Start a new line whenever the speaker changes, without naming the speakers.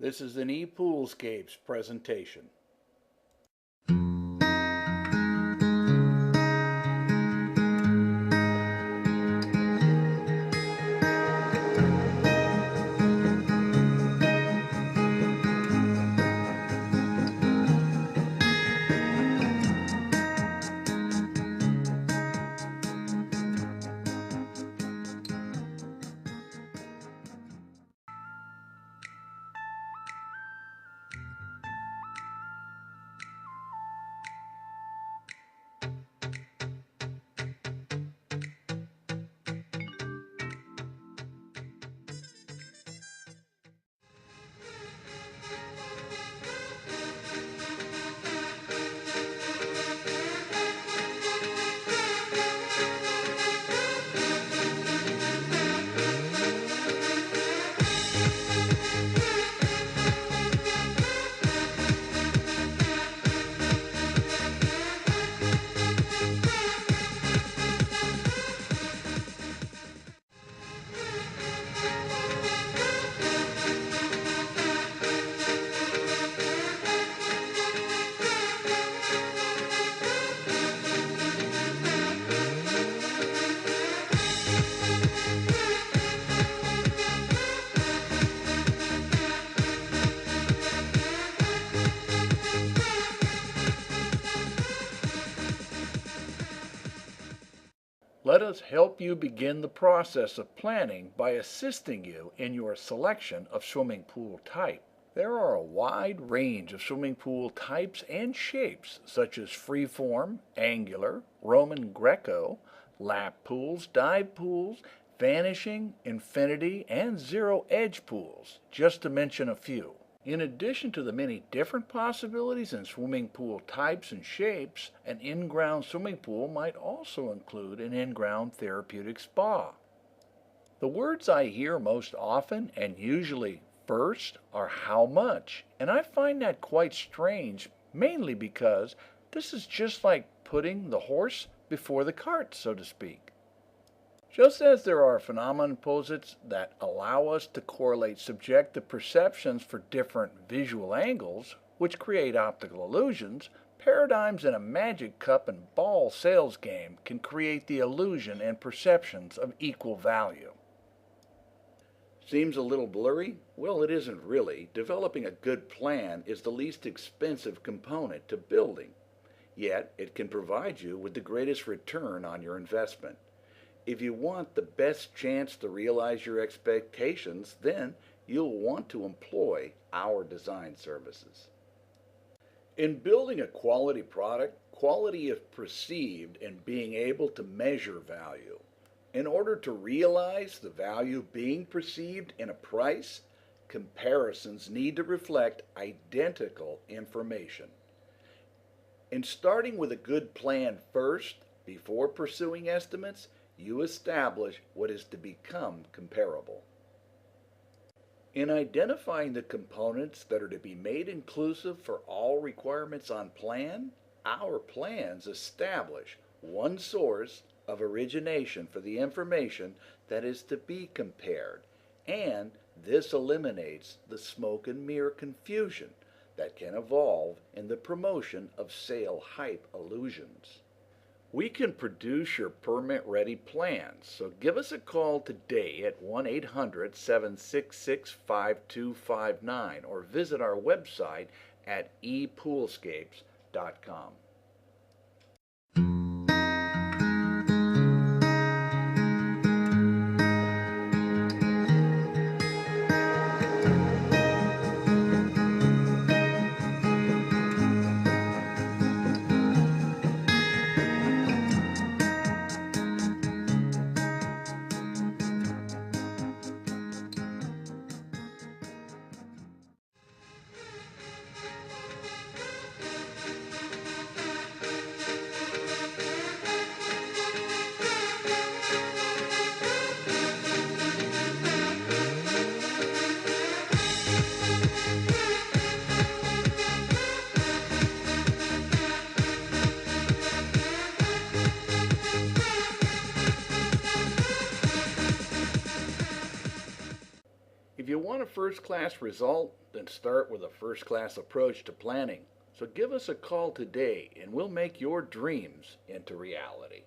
This is an ePoolscapes presentation. Let us help you begin the process of planning by assisting you in your selection of swimming pool type. There are a wide range of swimming pool types and shapes, such as freeform, angular, Roman Greco, lap pools, dive pools, vanishing, infinity, and zero-edge pools, just to mention a few. In addition to the many different possibilities in swimming pool types and shapes, an in-ground swimming pool might also include an in-ground therapeutic spa. The words I hear most often and usually first are how much, and I find that quite strange, mainly because this is just like putting the horse before the cart, so to speak. Just as there are phenomenon-posits that allow us to correlate subjective perceptions for different visual angles, which create optical illusions, paradigms in a magic cup and ball sales game can create the illusion and perceptions of equal value. Seems a little blurry? Well, it isn't really. Developing a good plan is the least expensive component to building, yet it can provide you with the greatest return on your investment. If you want the best chance to realize your expectations, then you'll want to employ our design services. In building a quality product, quality is perceived in being able to measure value. In order to realize the value being perceived in a price, comparisons need to reflect identical information. In starting with a good plan first, before pursuing estimates, you establish what is to become comparable. In identifying the components that are to be made inclusive for all requirements on plan, our plans establish one source of origination for the information that is to be compared, and this eliminates the smoke and mirror confusion that can evolve in the promotion of sale hype illusions. We can produce your permit-ready plans, so give us a call today at 1-800-766-5259 or visit our website at epoolscapes.com. first-class result? Then start with a first-class approach to planning. So give us a call today and we'll make your dreams into reality.